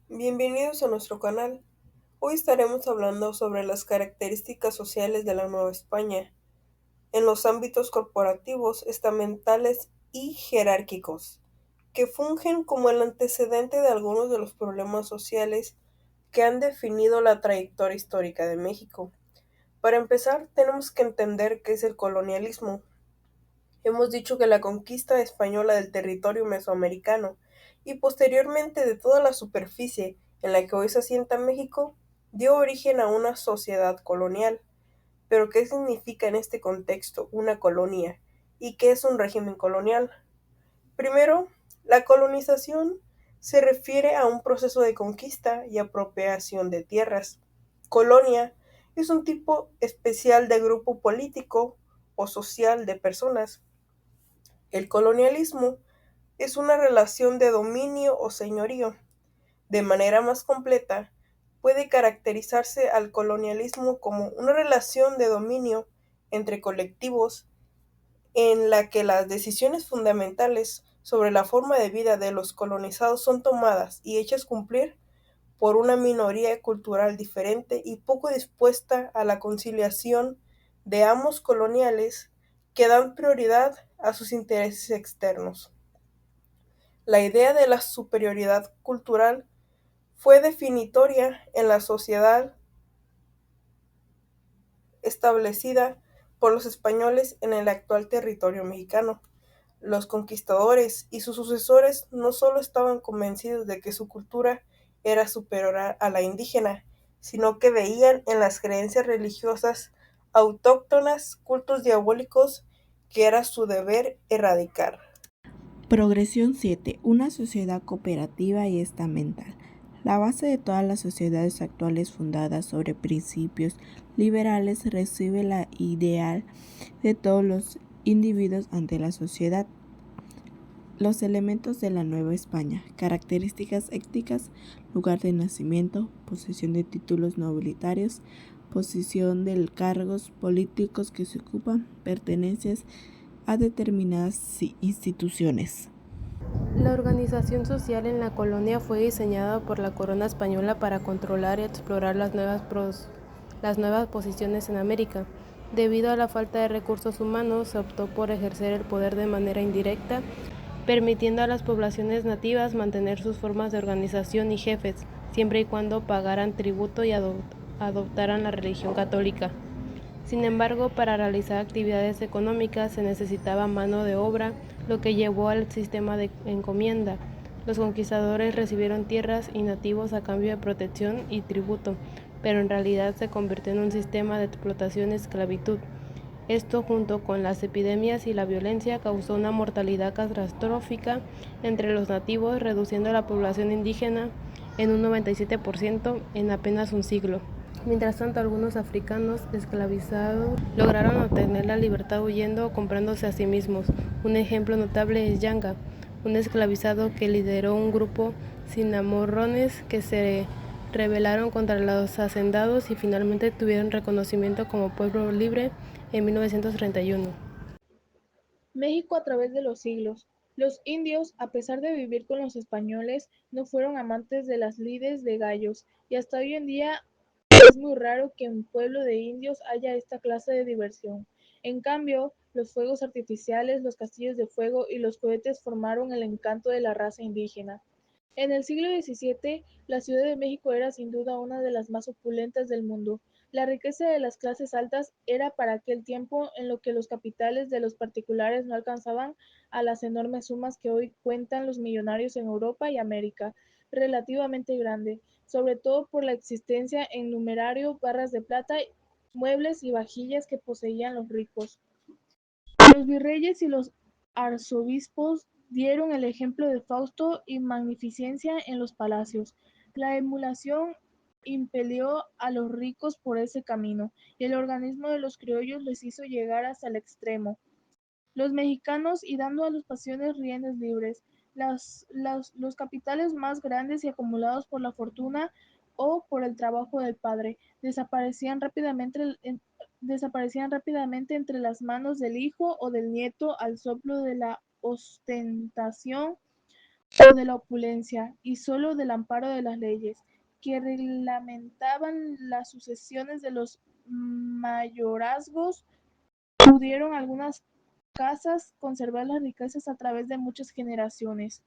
Bienvenidos a nuestro canal. Hoy estaremos hablando sobre las características sociales de la Nueva España en los ámbitos corporativos, estamentales y jerárquicos, que fungen como el antecedente de algunos de los problemas sociales que han definido la trayectoria histórica de México. Para empezar, tenemos que entender qué es el colonialismo. Hemos dicho que la conquista española del territorio mesoamericano y posteriormente de toda la superficie en la que hoy se asienta México dio origen a una sociedad colonial. Pero ¿qué significa en este contexto una colonia? ¿Y qué es un régimen colonial? Primero, la colonización se refiere a un proceso de conquista y apropiación de tierras. Colonia es un tipo especial de grupo político o social de personas. El colonialismo es una relación de dominio o señorío. De manera más completa, puede caracterizarse al colonialismo como una relación de dominio entre colectivos en la que las decisiones fundamentales sobre la forma de vida de los colonizados son tomadas y hechas cumplir por una minoría cultural diferente y poco dispuesta a la conciliación de amos coloniales que dan prioridad a sus intereses externos. La idea de la superioridad cultural fue definitoria en la sociedad establecida por los españoles en el actual territorio mexicano. Los conquistadores y sus sucesores no solo estaban convencidos de que su cultura era superior a la indígena, sino que veían en las creencias religiosas autóctonas cultos diabólicos que era su deber erradicar. Progresión 7. Una sociedad cooperativa y estamental. La base de todas las sociedades actuales fundadas sobre principios liberales recibe la ideal de todos los individuos ante la sociedad. Los elementos de la Nueva España: características étnicas, lugar de nacimiento, posesión de títulos nobiliarios, posición de cargos políticos que se ocupan, pertenencias a determinadas instituciones. La organización social en la colonia fue diseñada por la corona española para controlar y explorar las nuevas posiciones en América. Debido a la falta de recursos humanos, se optó por ejercer el poder de manera indirecta, permitiendo a las poblaciones nativas mantener sus formas de organización y jefes, siempre y cuando pagaran tributo y adoptaran la religión católica. Sin embargo, para realizar actividades económicas se necesitaba mano de obra, lo que llevó al sistema de encomienda. Los conquistadores recibieron tierras y nativos a cambio de protección y tributo, pero en realidad se convirtió en un sistema de explotación y esclavitud. Esto, junto con las epidemias y la violencia, causó una mortalidad catastrófica entre los nativos, reduciendo la población indígena en un 97% en apenas un siglo. Mientras tanto, algunos africanos esclavizados lograron obtener la libertad huyendo o comprándose a sí mismos. Un ejemplo notable es Yanga, un esclavizado que lideró un grupo cinamorrones que se rebelaron contra los hacendados y finalmente tuvieron reconocimiento como pueblo libre en 1931. México a través de los siglos. Los indios, a pesar de vivir con los españoles, no fueron amantes de las lides de gallos, y hasta hoy en día es muy raro que en un pueblo de indios haya esta clase de diversión. En cambio, los fuegos artificiales, los castillos de fuego y los cohetes formaron el encanto de la raza indígena. En el siglo XVII, la Ciudad de México era sin duda una de las más opulentas del mundo. La riqueza de las clases altas era para aquel tiempo en lo que los capitales de los particulares no alcanzaban a las enormes sumas que hoy cuentan los millonarios en Europa y América, relativamente grande, sobre todo por la existencia en numerario barras de plata, muebles y vajillas que poseían los ricos. Los virreyes y los arzobispos dieron el ejemplo de fausto y magnificencia en los palacios. La emulación impelió a los ricos por ese camino, y el organismo de los criollos les hizo llegar hasta el extremo. Los mexicanos, y dando a las pasiones riendas libres, los capitales más grandes y acumulados por la fortuna o por el trabajo del padre, desaparecían rápidamente entre las manos del hijo o del nieto al soplo de la ostentación o de la opulencia, y solo del amparo de las leyes, que reglamentaban las sucesiones de los mayorazgos, pudieron algunas casas conservar las riquezas a través de muchas generaciones.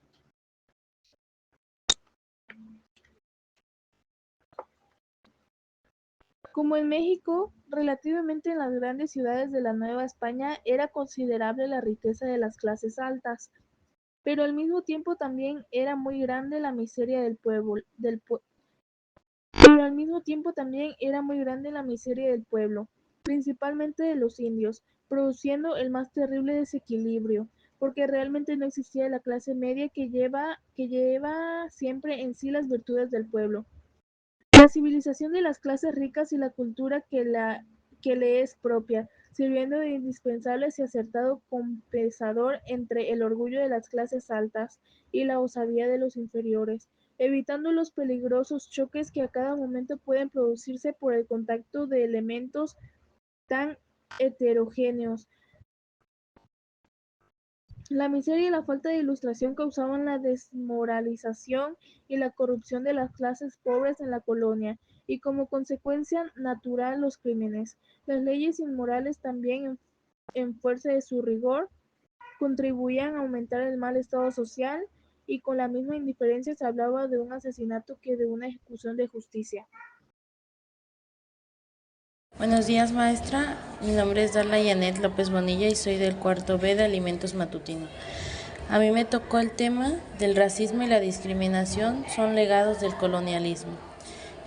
Como en México, relativamente en las grandes ciudades de la Nueva España era considerable la riqueza de las clases altas, pero al mismo tiempo también era muy grande la miseria del pueblo, principalmente de los indios, produciendo el más terrible desequilibrio, porque realmente no existía la clase media que lleva siempre en sí las virtudes del pueblo. La civilización de las clases ricas y la cultura que le es propia, sirviendo de indispensable y acertado compensador entre el orgullo de las clases altas y la osadía de los inferiores, evitando los peligrosos choques que a cada momento pueden producirse por el contacto de elementos tan heterogéneos. La miseria y la falta de ilustración causaban la desmoralización y la corrupción de las clases pobres en la colonia, y como consecuencia natural los crímenes. Las leyes inmorales también, en fuerza de su rigor, contribuían a aumentar el mal estado social, y con la misma indiferencia se hablaba de un asesinato que de una ejecución de justicia. Buenos días, maestra. Mi nombre es Darla Yanet López Bonilla y soy del cuarto B de Alimentos Matutino. A mí me tocó el tema del racismo y la discriminación son legados del colonialismo.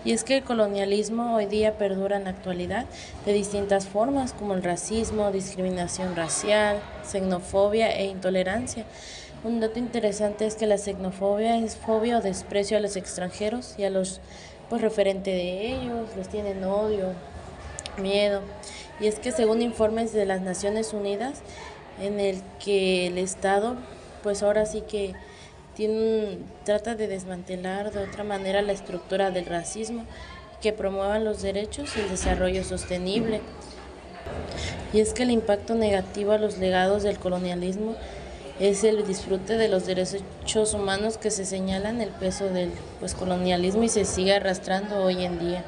Y es que el colonialismo hoy día perdura en la actualidad de distintas formas, como el racismo, discriminación racial, xenofobia e intolerancia. Un dato interesante es que la xenofobia es fobia o desprecio a los extranjeros y a los referente de ellos, les tienen odio, miedo. Y es que según informes de las Naciones Unidas, en el que el Estado, pues ahora sí que trata de desmantelar de otra manera la estructura del racismo, que promuevan los derechos y el desarrollo sostenible. Y es que el impacto negativo a los legados del colonialismo es el disfrute de los derechos humanos que se señalan el peso del colonialismo y se sigue arrastrando hoy en día.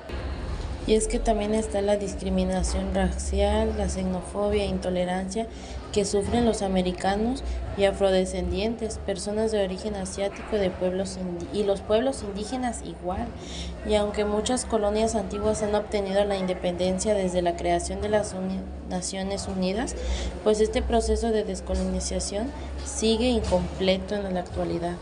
Y es que también está la discriminación racial, la xenofobia e intolerancia que sufren los americanos y afrodescendientes, personas de origen asiático y los pueblos indígenas igual. Y aunque muchas colonias antiguas han obtenido la independencia desde la creación de las Naciones Unidas, pues este proceso de descolonización sigue incompleto en la actualidad.